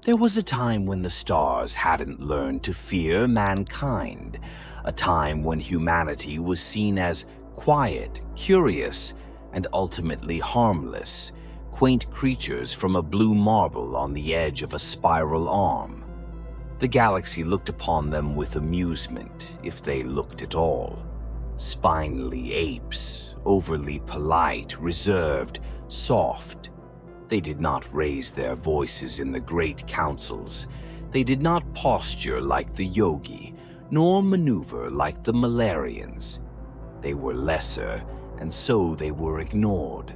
There was a time when the stars hadn't learned to fear mankind, a time when humanity was seen as quiet, curious, and ultimately harmless, quaint creatures from a blue marble on the edge of a spiral arm. The galaxy looked upon them with amusement, if they looked at all. Spindly apes, overly polite, reserved, soft. They did not raise their voices in the great councils. They did not posture like the yogi, nor maneuver like the Malarians. They were lesser, and so they were ignored.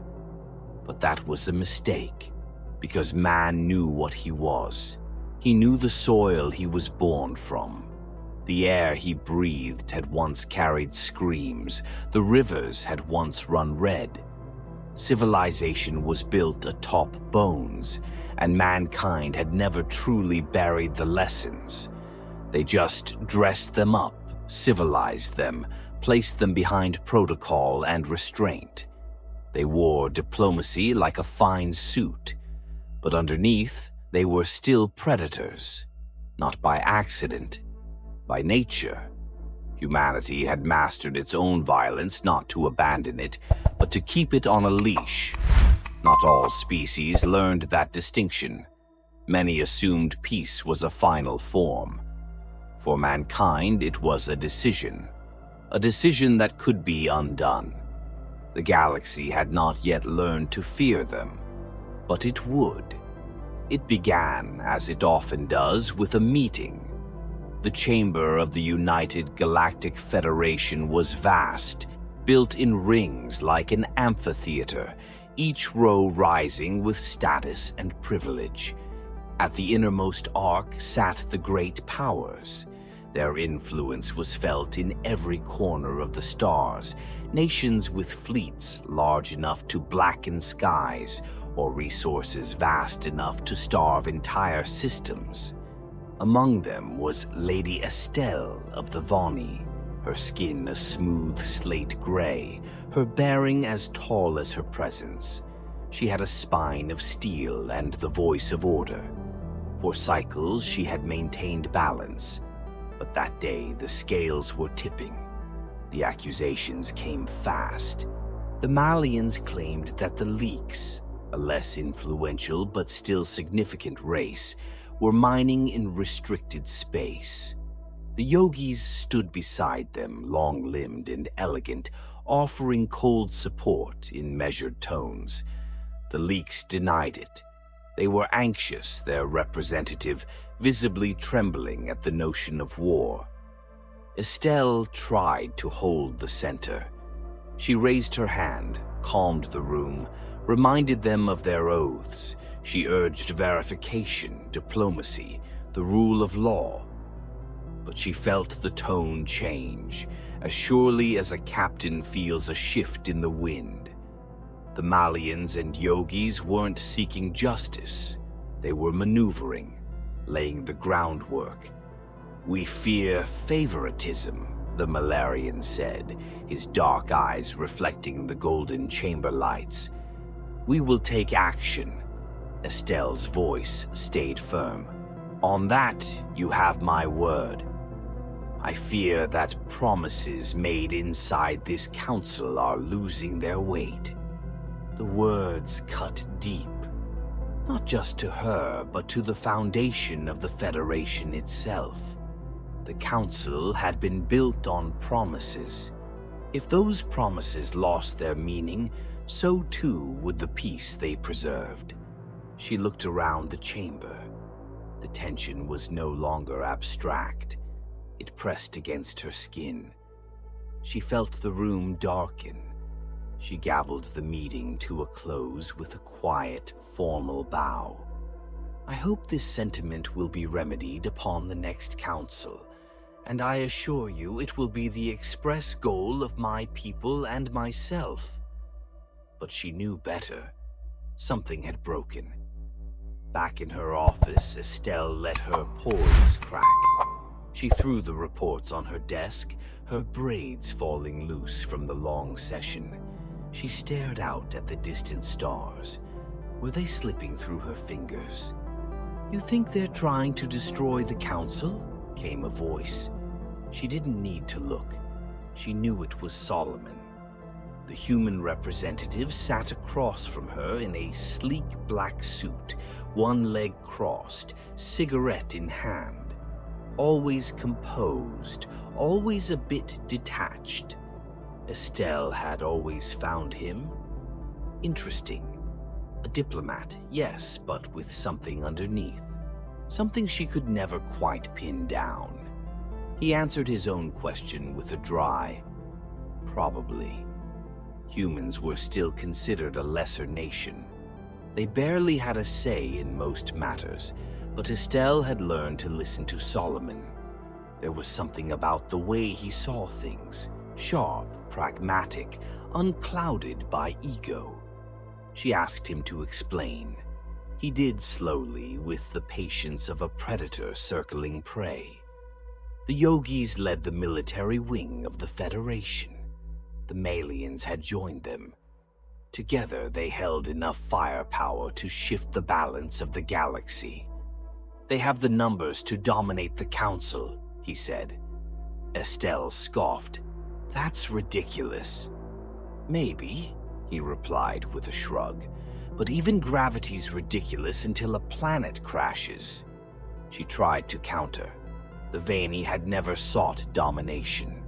But that was a mistake, because man knew what he was. He knew the soil he was born from. The air he breathed had once carried screams. The rivers had once run red. Civilization was built atop bones, and mankind had never truly buried the lessons. They just dressed them up, civilized them, placed them behind protocol and restraint. They wore diplomacy like a fine suit, but underneath they were still predators, not by accident, by nature. Humanity had mastered its own violence not to abandon it, but to keep it on a leash. Not all species learned that distinction. Many assumed peace was a final form. For mankind, it was a decision that could be undone. The galaxy had not yet learned to fear them, but it would. It began, as it often does, with a meeting. The chamber of the United Galactic Federation was vast, built in rings like an amphitheater, each row rising with status and privilege. At the innermost arc sat the great powers. Their influence was felt in every corner of the stars, nations with fleets large enough to blacken skies, or resources vast enough to starve entire systems. Among them was Lady Estelle of the Vani, her skin a smooth slate gray, her bearing as tall as her presence. She had a spine of steel and the voice of order. For cycles she had maintained balance, but that day the scales were tipping. The accusations came fast. The Malians claimed that the Leaks, a less influential but still significant race, were mining in restricted space. The yogis stood beside them, long-limbed and elegant, offering cold support in measured tones. The Leaks denied it. They were anxious, their representative visibly trembling at the notion of war. Estelle tried to hold the center. She raised her hand, calmed the room, reminded them of their oaths. She urged verification, diplomacy, the rule of law. But she felt the tone change, as surely as a captain feels a shift in the wind. The Malians and yogis weren't seeking justice. They were maneuvering, laying the groundwork. "We fear favoritism," the Malarian said, his dark eyes reflecting the golden chamber lights. "We will take action." Estelle's voice stayed firm. "On that, you have my word. I fear that promises made inside this council are losing their weight." The words cut deep, not just to her, but to the foundation of the Federation itself. The council had been built on promises. If those promises lost their meaning, so too would the peace they preserved. She looked around the chamber. The tension was no longer abstract. It pressed against her skin. She felt the room darken. She gavelled the meeting to a close with a quiet, formal bow. "I hope this sentiment will be remedied upon the next council, and I assure you it will be the express goal of my people and myself." But she knew better. Something had broken. Back in her office, Estelle let her poise crack. She threw the reports on her desk, her braids falling loose from the long session. She stared out at the distant stars. Were they slipping through her fingers? "You think they're trying to destroy the council?" came a voice. She didn't need to look. She knew it was Solomon. The human representative sat across from her in a sleek black suit, one leg crossed, cigarette in hand. Always composed, always a bit detached. Estelle had always found him interesting. A diplomat, yes, but with something underneath. Something she could never quite pin down. He answered his own question with a dry, "Probably." Humans were still considered a lesser nation. They barely had a say in most matters, but Estelle had learned to listen to Solomon. There was something about the way he saw things, sharp, pragmatic, unclouded by ego. She asked him to explain. He did slowly, with the patience of a predator circling prey. The yogis led the military wing of the Federation. The Malians had joined them. Together they held enough firepower to shift the balance of the galaxy. "They have the numbers to dominate the council," he said. Estelle scoffed. "That's ridiculous." "Maybe," he replied with a shrug, "but even gravity's ridiculous until a planet crashes." She tried to counter. The Vani had never sought domination.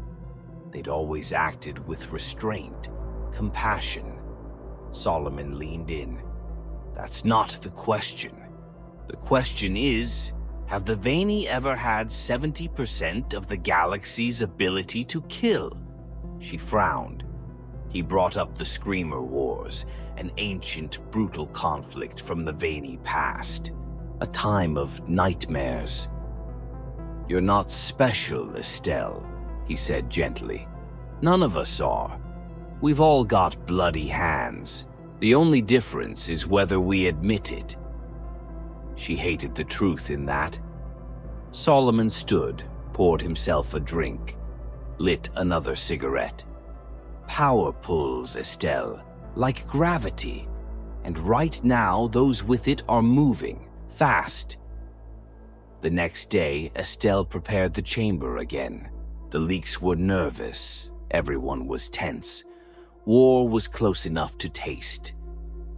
They'd always acted with restraint, compassion. Solomon leaned in. "That's not the question. The question is, have the Vani ever had 70% of the galaxy's ability to kill?" She frowned. He brought up the Screamer Wars, an ancient, brutal conflict from the Vani past, a time of nightmares. "You're not special, Estelle," he said gently. "None of us are. We've all got bloody hands. The only difference is whether we admit it." She hated the truth in that. Solomon stood, poured himself a drink, lit another cigarette. "Power pulls, Estelle, like gravity, and right now those with it are moving, fast." The next day, Estelle prepared the chamber again. The leaks were nervous. Everyone was tense. War was close enough to taste.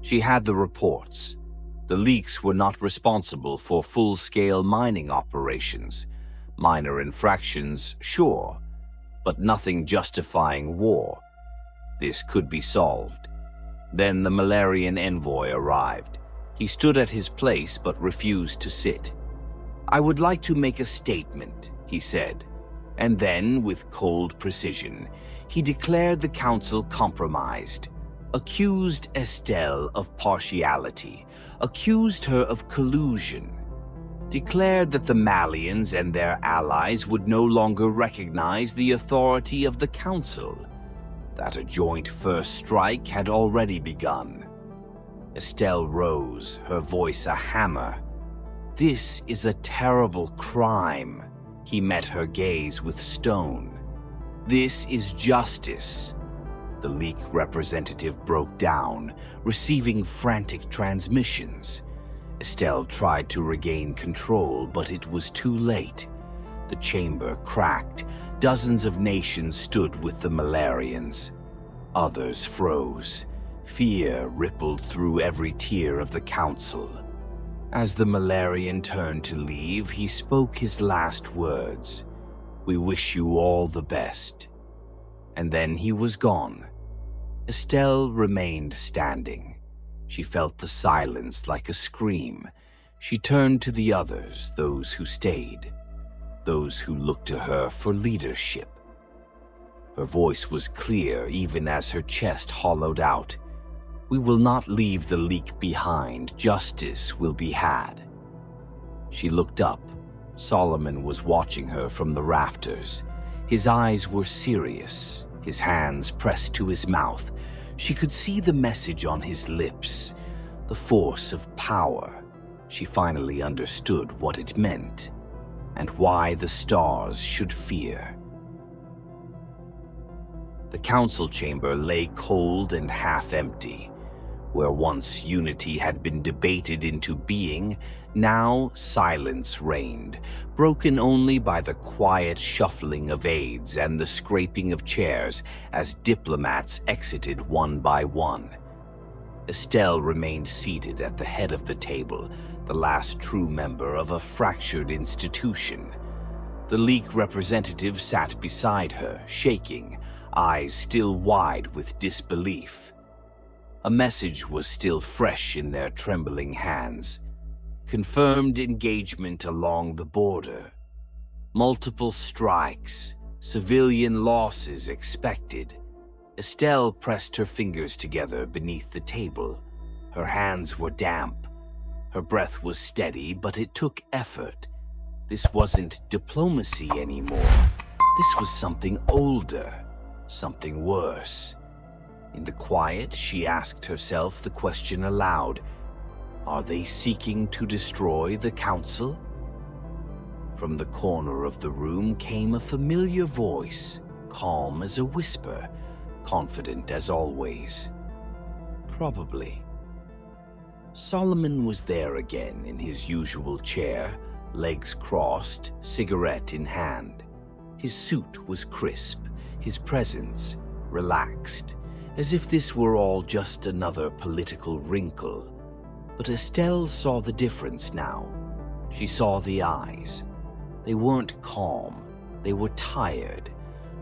She had the reports. The leaks were not responsible for full-scale mining operations. Minor infractions, sure, but nothing justifying war. This could be solved. Then the Malarian envoy arrived. He stood at his place but refused to sit. "I would like to make a statement," he said. And then, with cold precision, he declared the council compromised, accused Estelle of partiality, accused her of collusion, declared that the Malians and their allies would no longer recognize the authority of the council, that a joint first strike had already begun. Estelle rose, her voice a hammer. "This is a terrible crime." He met her gaze with stone. "This is justice." The leak representative broke down, receiving frantic transmissions. Estelle tried to regain control, but it was too late. The chamber cracked. Dozens of nations stood with the Malarians. Others froze. Fear rippled through every tier of the council. As the Malarian turned to leave, he spoke his last words. "We wish you all the best." And then he was gone. Estelle remained standing. She felt the silence like a scream. She turned to the others, those who stayed, those who looked to her for leadership. Her voice was clear even as her chest hollowed out. "We will not leave the leak behind. Justice will be had." She looked up. Solomon was watching her from the rafters. His eyes were serious, his hands pressed to his mouth. She could see the message on his lips, the force of power. She finally understood what it meant, and why the stars should fear. The council chamber lay cold and half-empty. Where once unity had been debated into being, now silence reigned, broken only by the quiet shuffling of aides and the scraping of chairs as diplomats exited one by one. Estelle remained seated at the head of the table, the last true member of a fractured institution. The League representative sat beside her, shaking, eyes still wide with disbelief. A message was still fresh in their trembling hands. Confirmed engagement along the border. Multiple strikes, civilian losses expected. Estelle pressed her fingers together beneath the table. Her hands were damp. Her breath was steady, but it took effort. This wasn't diplomacy anymore. This was something older, something worse. In the quiet, she asked herself the question aloud. Are they seeking to destroy the council? From the corner of the room came a familiar voice, calm as a whisper, confident as always. Probably. Solomon was there again in his usual chair, legs crossed, cigarette in hand. His suit was crisp, his presence relaxed, as if this were all just another political wrinkle. But Estelle saw the difference now. She saw the eyes. They weren't calm, they were tired,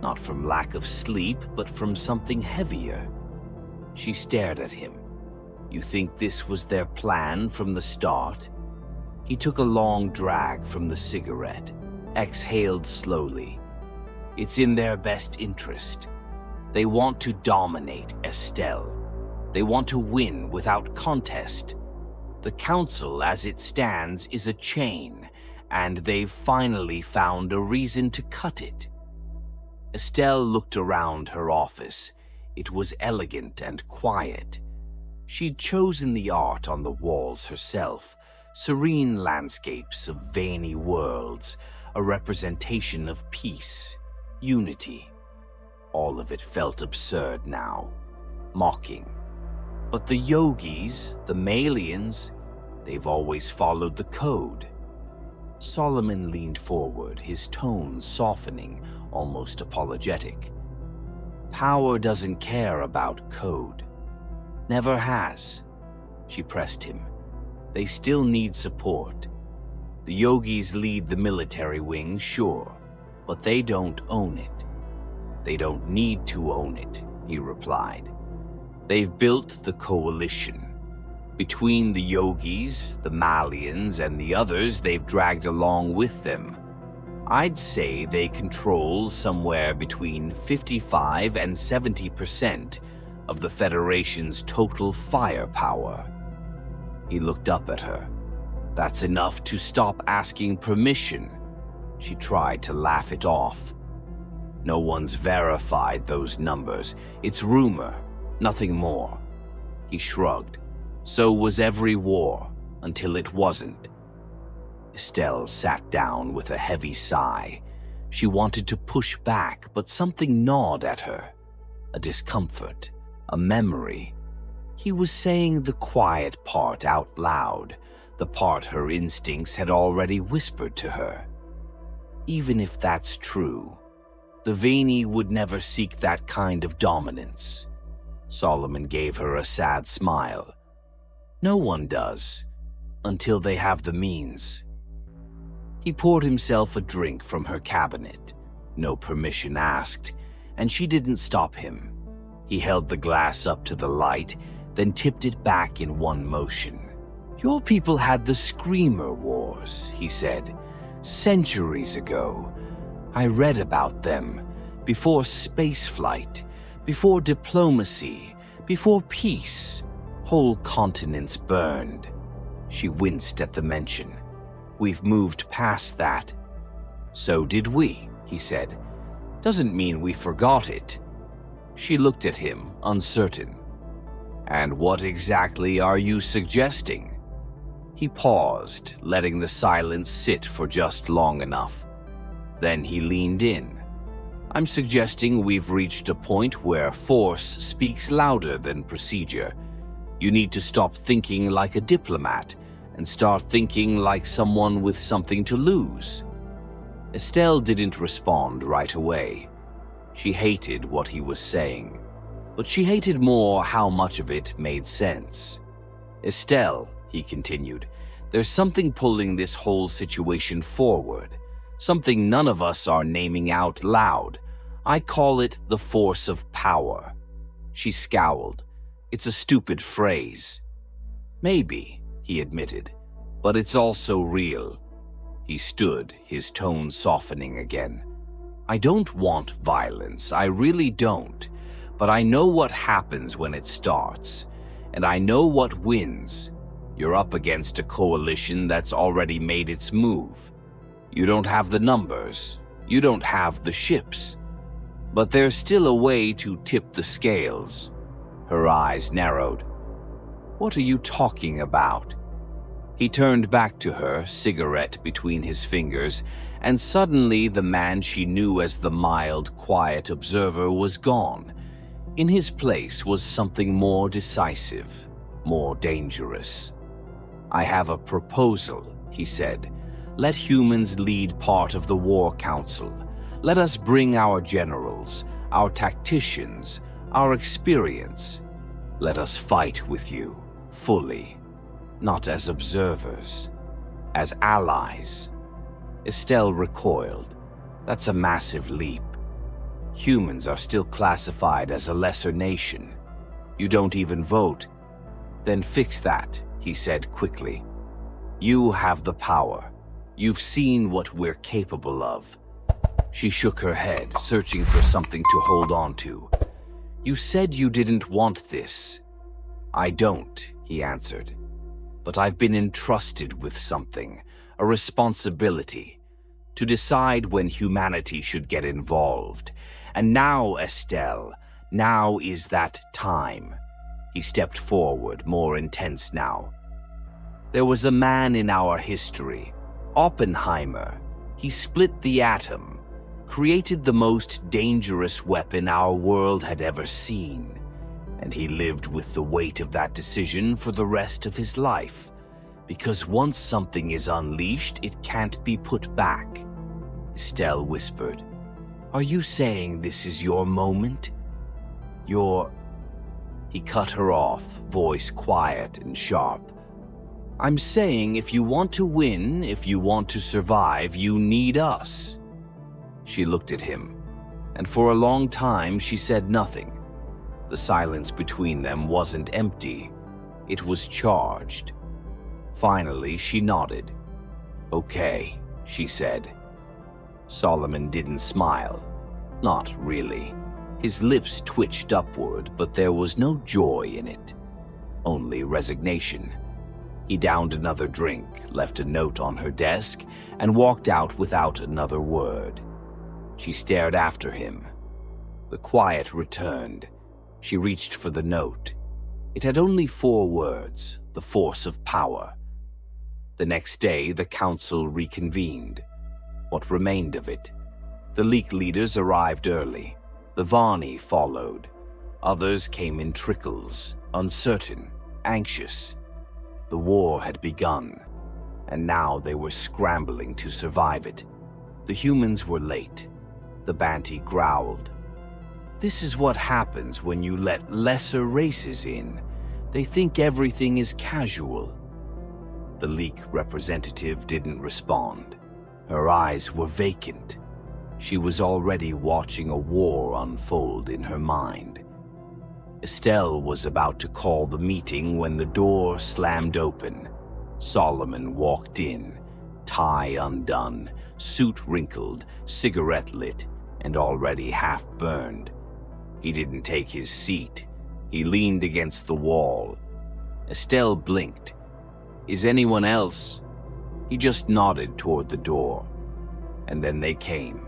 not from lack of sleep, but from something heavier. She stared at him. You think this was their plan from the start? He took a long drag from the cigarette, exhaled slowly. It's in their best interest. They want to dominate Estelle. They want to win without contest. The council, as it stands, is a chain, and they've finally found a reason to cut it. Estelle looked around her office. It was elegant and quiet. She'd chosen the art on the walls herself, serene landscapes of veiny worlds, a representation of peace, unity. All of it felt absurd now, mocking. But the yogis, the Malians, they've always followed the code. Solomon leaned forward, his tone softening, almost apologetic. Power doesn't care about code. Never has. She pressed him. They still need support. The yogis lead the military wing, sure, but they don't own it. They don't need to own it, he replied. They've built the coalition. Between the yogis, the Malians, and the others they've dragged along with them, I'd say they control somewhere between 55 and 70% of the Federation's total firepower. He looked up at her. That's enough to stop asking permission. She tried to laugh it off. No one's verified those numbers. It's rumor, nothing more. He shrugged. So was every war, until it wasn't. Estelle sat down with a heavy sigh. She wanted to push back, but something gnawed at her. A discomfort, a memory. He was saying the quiet part out loud, the part her instincts had already whispered to her. Even if that's true, the Vani would never seek that kind of dominance. Solomon gave her a sad smile. No one does, until they have the means. He poured himself a drink from her cabinet, no permission asked, and she didn't stop him. He held the glass up to the light, then tipped it back in one motion. Your people had the Screamer Wars, he said, centuries ago. I read about them, before spaceflight, before diplomacy, before peace. Whole continents burned. She winced at the mention. We've moved past that. So did we, he said. Doesn't mean we forgot it. She looked at him, uncertain. And what exactly are you suggesting? He paused, letting the silence sit for just long enough. Then he leaned in. I'm suggesting we've reached a point where force speaks louder than procedure. You need to stop thinking like a diplomat and start thinking like someone with something to lose." Estelle didn't respond right away. She hated what he was saying, but she hated more how much of it made sense. "Estelle," he continued, "there's something pulling this whole situation forward, something none of us are naming out loud. I call it the force of power." She scowled. "It's a stupid phrase." "Maybe," he admitted, "but it's also real." He stood, his tone softening again. "I don't want violence, I really don't, but I know what happens when it starts, and I know what wins. You're up against a coalition that's already made its move. You don't have the numbers, you don't have the ships, but there's still a way to tip the scales." Her eyes narrowed. "What are you talking about?" He turned back to her, cigarette between his fingers, and suddenly the man she knew as the mild, quiet observer was gone. In his place was something more decisive, more dangerous. "I have a proposal," he said. "Let humans lead part of the War Council. Let us bring our generals, our tacticians, our experience. Let us fight with you, fully. Not as observers, as allies." Estelle recoiled. "That's a massive leap. Humans are still classified as a lesser nation. You don't even vote." "Then fix that," he said quickly. "You have the power. You've seen what we're capable of." She shook her head, searching for something to hold on to. "You said you didn't want this." "I don't," he answered. "But I've been entrusted with something, a responsibility, to decide when humanity should get involved. And now, Estelle, now is that time." He stepped forward, more intense now. "There was a man in our history, Oppenheimer. He split the atom, created the most dangerous weapon our world had ever seen. And he lived with the weight of that decision for the rest of his life. Because once something is unleashed, it can't be put back." Estelle whispered, "Are you saying this is your moment? Your—" He cut her off, voice quiet and sharp. "I'm saying if you want to win, if you want to survive, you need us." She looked at him, and for a long time she said nothing. The silence between them wasn't empty, it was charged. Finally, she nodded. "Okay," she said. Solomon didn't smile. Not really. His lips twitched upward, but there was no joy in it. Only resignation. He downed another drink, left a note on her desk, and walked out without another word. She stared after him. The quiet returned. She reached for the note. It had only 4 words, the force of power. The next day, the council reconvened. What remained of it? The league leaders arrived early. The Vani followed. Others came in trickles, uncertain, anxious. The war had begun, and now they were scrambling to survive it. The humans were late. The Banti growled. "This is what happens when you let lesser races in. They think everything is casual." The league representative didn't respond. Her eyes were vacant. She was already watching a war unfold in her mind. Estelle was about to call the meeting when the door slammed open. Solomon walked in, tie undone, suit wrinkled, cigarette lit, and already half burned. He didn't take his seat. He leaned against the wall. Estelle blinked. "Is anyone else?" He just nodded toward the door. And then they came.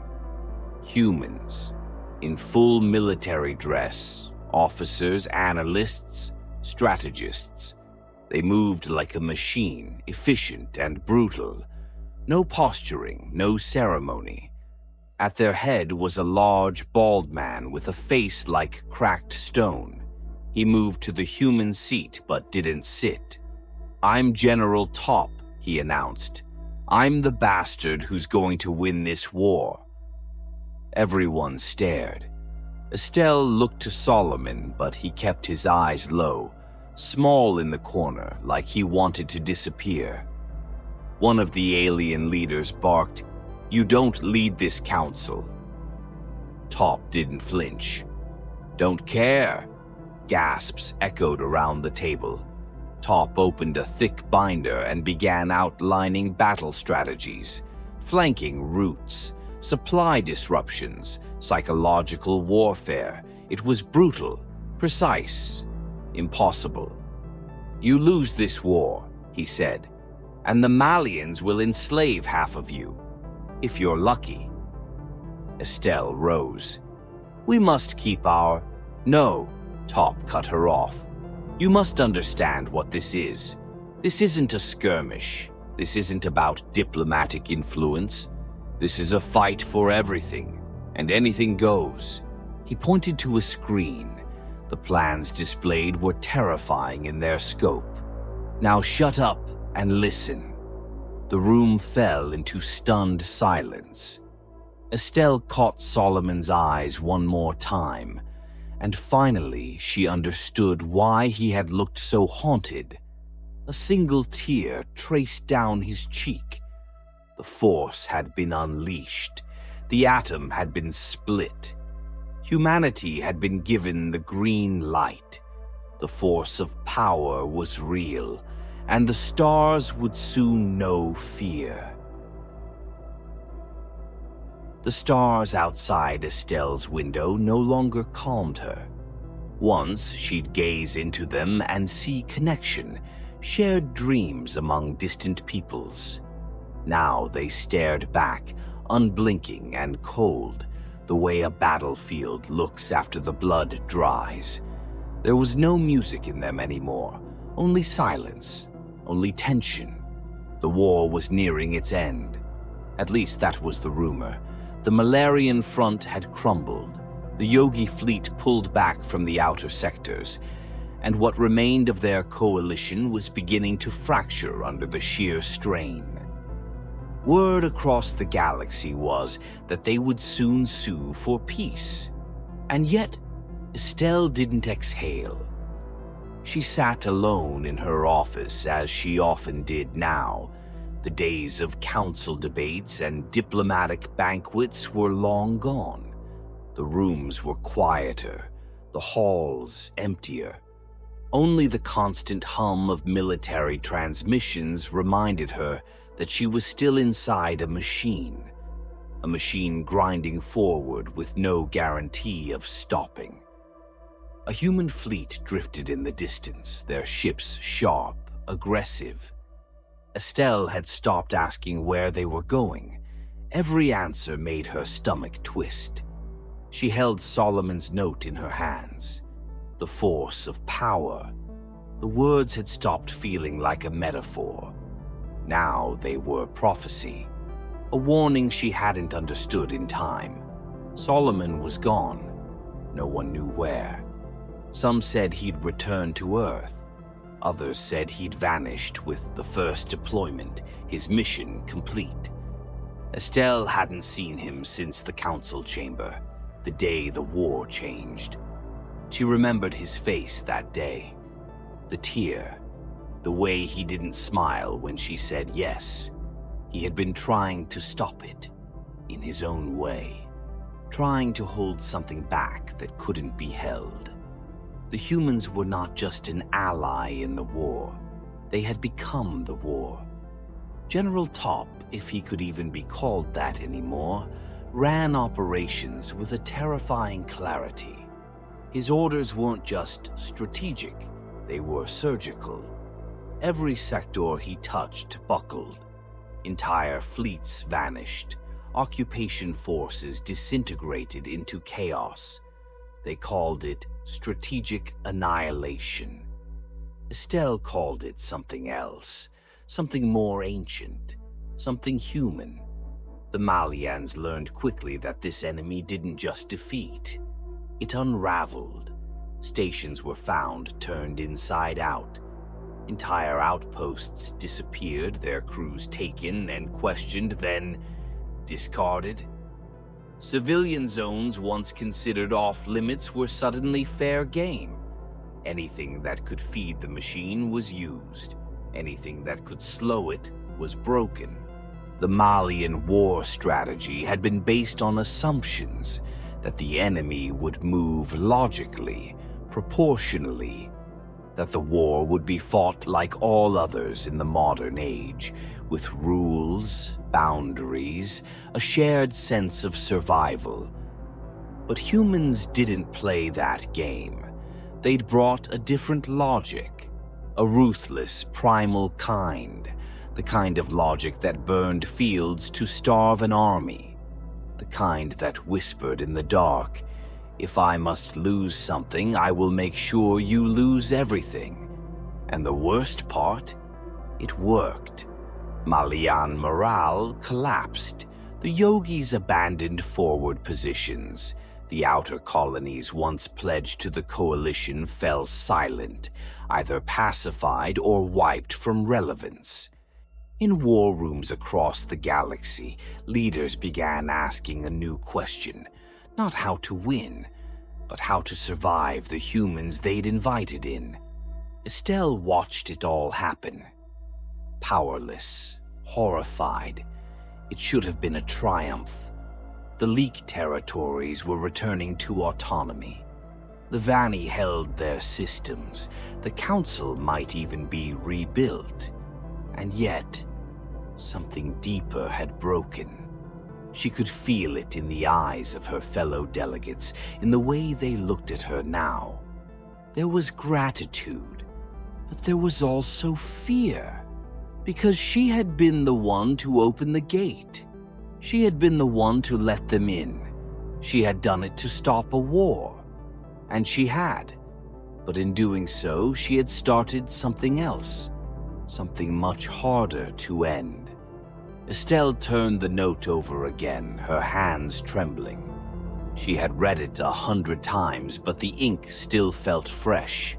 Humans, in full military dress, officers, analysts, strategists. They moved like a machine, efficient and brutal. No posturing, no ceremony. At their head was a large, bald man with a face like cracked stone. He moved to the human seat but didn't sit. "I'm General Top," he announced. "I'm the bastard who's going to win this war." Everyone stared. Estelle looked to Solomon, but he kept his eyes low, small in the corner, like he wanted to disappear. One of the alien leaders barked, "You don't lead this council." Top didn't flinch. "Don't care." Gasps echoed around the table. Top opened a thick binder and began outlining battle strategies, flanking routes, supply disruptions, psychological warfare. It was brutal, precise, impossible. "You lose this war," he said, "and the Malians will enslave half of you, if you're lucky." Estelle rose. "We must keep our—" "No," Top cut her off. "You must understand what this is. This isn't a skirmish. This isn't about diplomatic influence. This is a fight for everything, and anything goes." He pointed to a screen. The plans displayed were terrifying in their scope. "Now shut up and listen." The room fell into stunned silence. Estelle caught Solomon's eyes one more time, and finally she understood why he had looked so haunted. A single tear traced down his cheek. The force had been unleashed. The atom had been split. Humanity had been given the green light. The force of power was real, and the stars would soon know fear. The stars outside Estelle's window no longer calmed her. Once she'd gaze into them and see connection, shared dreams among distant peoples. Now they stared back, unblinking and cold, the way a battlefield looks after the blood dries. There was no music in them anymore, only silence, only tension. The war was nearing its end. At least that was the rumor. The Malarian front had crumbled. The Yogi fleet pulled back from the outer sectors, and what remained of their coalition was beginning to fracture under the sheer strain. Word across the galaxy was that they would soon sue for peace. And yet, Estelle didn't exhale. She sat alone in her office, as she often did now. The days of council debates and diplomatic banquets were long gone. The rooms were quieter, the halls emptier. Only the constant hum of military transmissions reminded her that she was still inside a machine grinding forward with no guarantee of stopping. A human fleet drifted in the distance, their ships sharp, aggressive. Estelle had stopped asking where they were going. Every answer made her stomach twist. She held Solomon's note in her hands. The force of power. The words had stopped feeling like a metaphor. Now they were prophecy, a warning she hadn't understood in time. Solomon was gone. No one knew where. Some said he'd returned to Earth. Others said he'd vanished with the first deployment, his mission complete. Estelle hadn't seen him since the council chamber, the day the war changed. She remembered his face that day. The tear, the way he didn't smile when she said yes. He had been trying to stop it, in his own way, trying to hold something back that couldn't be held. The humans were not just an ally in the war. They had become the war. General Top, if he could even be called that anymore, ran operations with a terrifying clarity. His orders weren't just strategic, they were surgical. Every sector he touched buckled. Entire fleets vanished. Occupation forces disintegrated into chaos. They called it strategic annihilation. Estelle called it something else, something more ancient, something human. The Malians learned quickly that this enemy didn't just defeat, it unraveled. Stations were found turned inside out. Entire outposts disappeared, their crews taken and questioned, then discarded. Civilian zones once considered off-limits were suddenly fair game. Anything that could feed the machine was used. Anything that could slow it was broken. The Malian war strategy had been based on assumptions that the enemy would move logically, proportionally, that the war would be fought like all others in the modern age, with rules, boundaries, a shared sense of survival. But humans didn't play that game. They'd brought a different logic, a ruthless, primal kind, the kind of logic that burned fields to starve an army, the kind that whispered in the dark, "If I must lose something, I will make sure you lose everything." And the worst part? It worked. Malian morale collapsed. The yogis abandoned forward positions. The outer colonies once pledged to the coalition fell silent, either pacified or wiped from relevance. In war rooms across the galaxy, leaders began asking a new question. Not how to win, but how to survive the humans they'd invited in. Estelle watched it all happen. Powerless, horrified. It should have been a triumph. The Leak territories were returning to autonomy. The Vanni held their systems. The Council might even be rebuilt. And yet, something deeper had broken. She could feel it in the eyes of her fellow delegates, in the way they looked at her now. There was gratitude, but there was also fear, because she had been the one to open the gate. She had been the one to let them in. She had done it to stop a war. And she had. But in doing so, she had started something else, something much harder to end. Estelle turned the note over again, her hands trembling. She had read it 100 times, but the ink still felt fresh.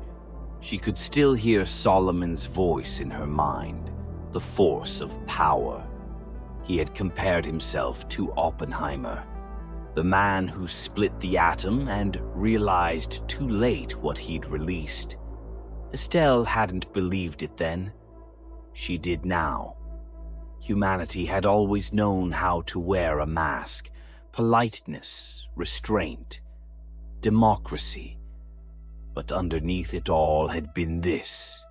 She could still hear Solomon's voice in her mind, the force of power. He had compared himself to Oppenheimer, the man who split the atom and realized too late what he'd released. Estelle hadn't believed it then. She did now. Humanity had always known how to wear a mask, politeness, restraint, democracy. But underneath it all had been this,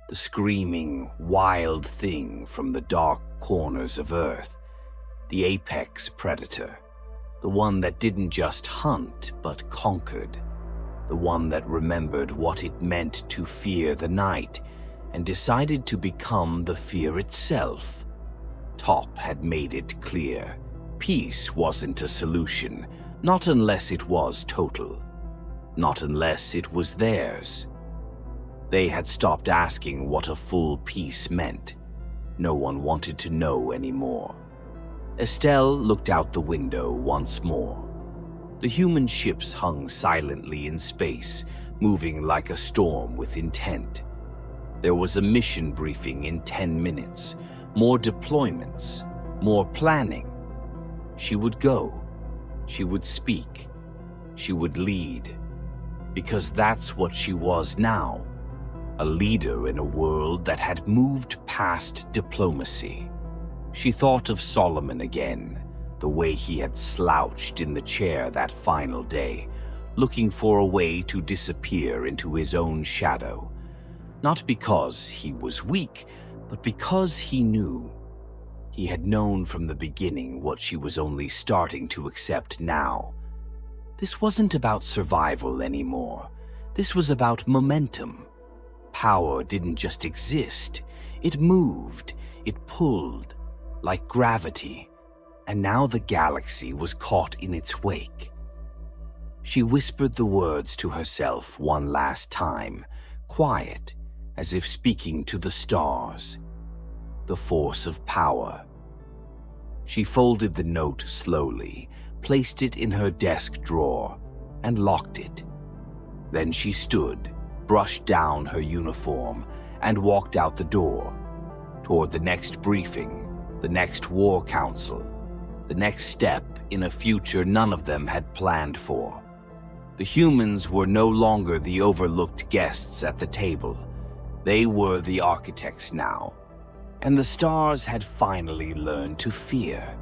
the screaming, wild thing from the dark corners of Earth, the apex predator, the one that didn't just hunt but conquered, the one that remembered what it meant to fear the night and decided to become the fear itself. Top had made it clear. Peace wasn't a solution, not unless it was total. Not unless it was theirs. They had stopped asking what a full peace meant. No one wanted to know anymore. Estelle looked out the window once more. The human ships hung silently in space, moving like a storm with intent. There was a mission briefing in 10 minutes. More deployments, more planning. She would go. She would speak. She would lead. Because that's what she was now. A leader in a world that had moved past diplomacy. She thought of Solomon again, the way he had slouched in the chair that final day, looking for a way to disappear into his own shadow. Not because he was weak, but because he knew. He had known from the beginning what she was only starting to accept now. This wasn't about survival anymore. This was about momentum. Power didn't just exist. It moved. It pulled. Like gravity. And now the galaxy was caught in its wake. She whispered the words to herself one last time, quiet, as if speaking to the stars. The force of power. She folded the note slowly, placed it in her desk drawer, and locked it. Then she stood, brushed down her uniform, and walked out the door, toward the next briefing, the next war council, the next step in a future none of them had planned for. The humans were no longer the overlooked guests at the table. They were the architects now, and the stars had finally learned to fear.